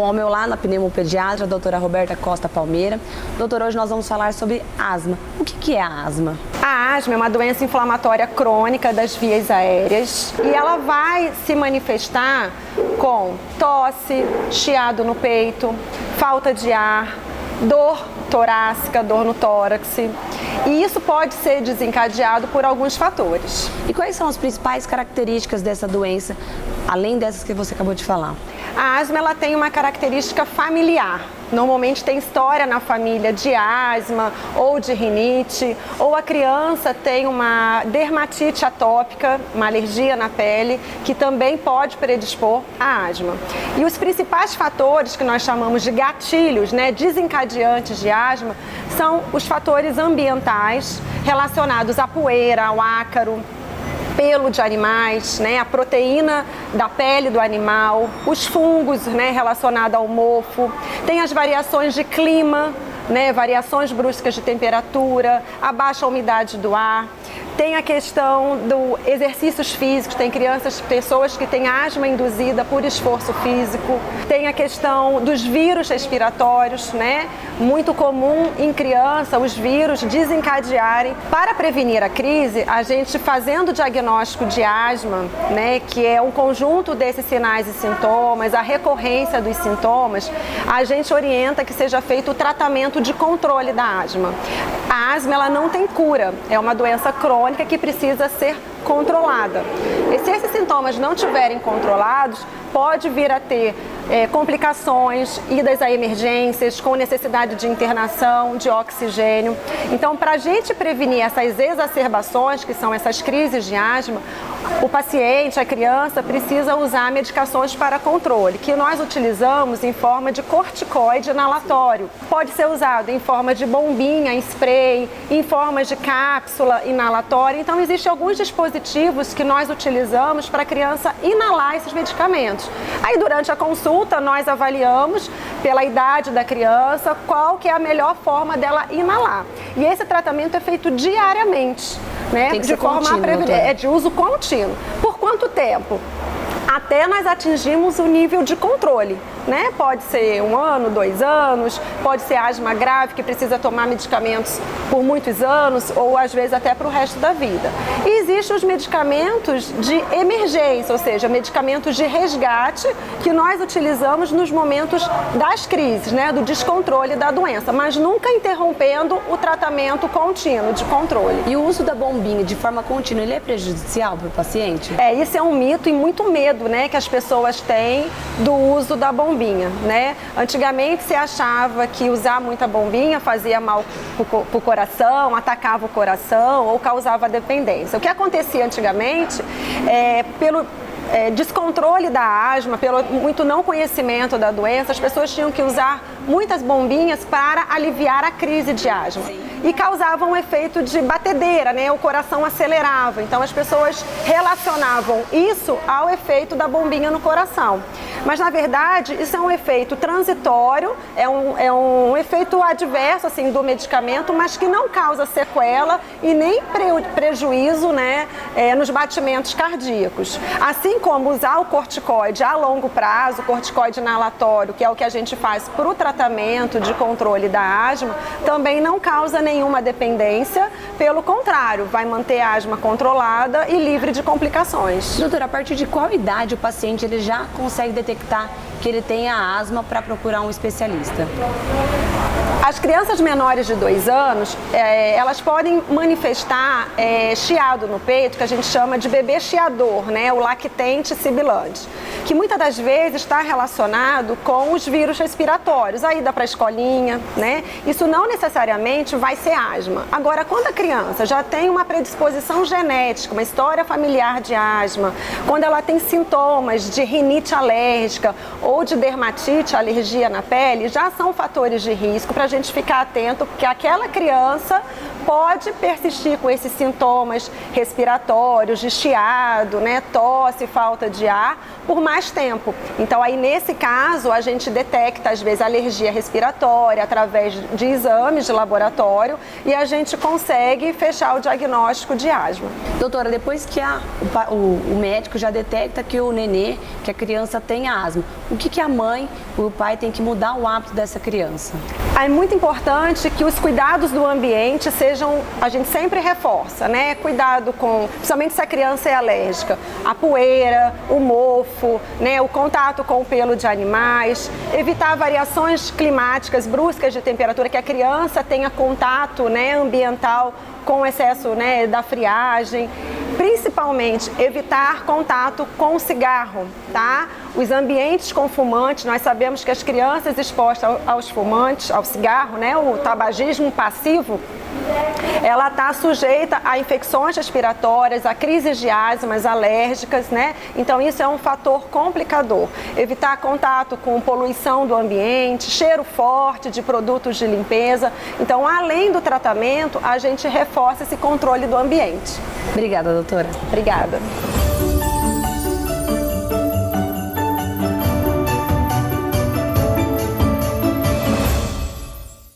Bom, ao meu lado, a pneumopediatra, a doutora Roberta Costa Palmeira. Doutora, hoje nós vamos falar sobre asma. O que é a asma? A asma é uma doença inflamatória crônica das vias aéreas e ela vai se manifestar com tosse, chiado no peito, falta de ar, dor torácica, dor no tórax. E isso pode ser desencadeado por alguns fatores. E quais são as principais características dessa doença, além dessas que você acabou de falar? A asma ela tem uma característica familiar. Normalmente tem história na família de asma ou de rinite, ou a criança tem uma dermatite atópica, uma alergia na pele, que também pode predispor à asma. E os principais fatores que nós chamamos de gatilhos, desencadeantes de asma, são os fatores ambientais relacionados à poeira, ao ácaro, pelo de animais, a proteína da pele do animal, os fungos relacionados ao mofo, tem as variações de clima, variações bruscas de temperatura, a baixa umidade do ar. Tem a questão dos exercícios físicos, tem pessoas que têm asma induzida por esforço físico. Tem a questão dos vírus respiratórios, muito comum em criança os vírus desencadearem. Para prevenir a crise, a gente fazendo o diagnóstico de asma, que é um conjunto desses sinais e sintomas, a recorrência dos sintomas, a gente orienta que seja feito o tratamento de controle da asma. A asma ela não tem cura, é uma doença crônica que precisa ser controlada. E se esses sintomas não estiverem controlados, pode vir a ter complicações, idas a emergências, com necessidade de internação, de oxigênio. Então, para a gente prevenir essas exacerbações, que são essas crises de asma, o paciente, a criança, precisa usar medicações para controle, que nós utilizamos em forma de corticoide inalatório. Pode ser usado em forma de bombinha, em spray, em forma de cápsula inalatória. Então, existem alguns dispositivos que nós utilizamos para a criança inalar esses medicamentos. Aí, durante a consulta, nós avaliamos pela idade da criança qual que é a melhor forma dela inalar. E esse tratamento é feito diariamente, Tem que ser contínuo, é de uso contínuo. Por quanto tempo? Até nós atingimos o nível de controle, Pode ser 1 ano, 2 anos, pode ser asma grave que precisa tomar medicamentos por muitos anos ou às vezes até para o resto da vida. E existem os medicamentos de emergência, ou seja, medicamentos de resgate que nós utilizamos nos momentos das crises, do descontrole da doença, mas nunca interrompendo o tratamento contínuo de controle. E o uso da bombinha de forma contínua, ele é prejudicial para o paciente? Isso é um mito e muito medo, que as pessoas têm do uso da bombinha, Antigamente se achava que usar muita bombinha fazia mal para o coração, atacava o coração ou causava dependência. O que acontecia antigamente pelo descontrole da asma, pelo muito não conhecimento da doença, as pessoas tinham que usar muitas bombinhas para aliviar a crise de asma. E causavam um efeito de batedeira, o coração acelerava. Então as pessoas relacionavam isso ao efeito da bombinha no coração. Mas na verdade isso é um efeito transitório, é um efeito adverso assim, do medicamento, mas que não causa sequela e nem prejuízo nos batimentos cardíacos. Assim como usar o corticoide a longo prazo, o corticoide inalatório, que é o que a gente faz para o tratamento de controle da asma, também não causa nenhuma dependência, pelo contrário, vai manter a asma controlada e livre de complicações. Doutora, a partir de qual idade o paciente ele já consegue detectar que ele tem a asma para procurar um especialista? As crianças menores de 2 anos, elas podem manifestar chiado no peito, que a gente chama de bebê chiador, o lactente sibilante, que muitas das vezes está relacionado com os vírus respiratórios, a ida para a escolinha, Isso não necessariamente vai ser asma. Agora, quando a criança já tem uma predisposição genética, uma história familiar de asma, quando ela tem sintomas de rinite alérgica ou de dermatite, alergia na pele, já são fatores de risco para a gente ficar atento, porque aquela criança pode persistir com esses sintomas respiratórios, de chiado, né, tosse, falta de ar, por mais tempo. Então aí nesse caso a gente detecta às vezes alergia respiratória através de exames de laboratório e a gente consegue fechar o diagnóstico de asma. Doutora, depois que o médico já detecta que o nenê, que a criança tem asma, o que a mãe, o pai tem que mudar o hábito dessa criança? É muito importante que os cuidados do ambiente sejam, a gente sempre reforça, né? Cuidado com, principalmente se a criança é alérgica, a poeira, o mofo, né? O contato com o pelo de animais, evitar variações climáticas bruscas de temperatura, que a criança tenha contato, né, ambiental com o excesso, né, da friagem. Principalmente evitar contato com o cigarro, tá? Os ambientes com fumantes, nós sabemos que as crianças expostas aos fumantes, ao cigarro, né, o tabagismo passivo, ela está sujeita a infecções respiratórias, a crises de asmas alérgicas, né? Então isso é um fator complicador. Evitar contato com poluição do ambiente, cheiro forte de produtos de limpeza. Então, além do tratamento, a gente reforça esse controle do ambiente. Obrigada, doutora. Obrigada.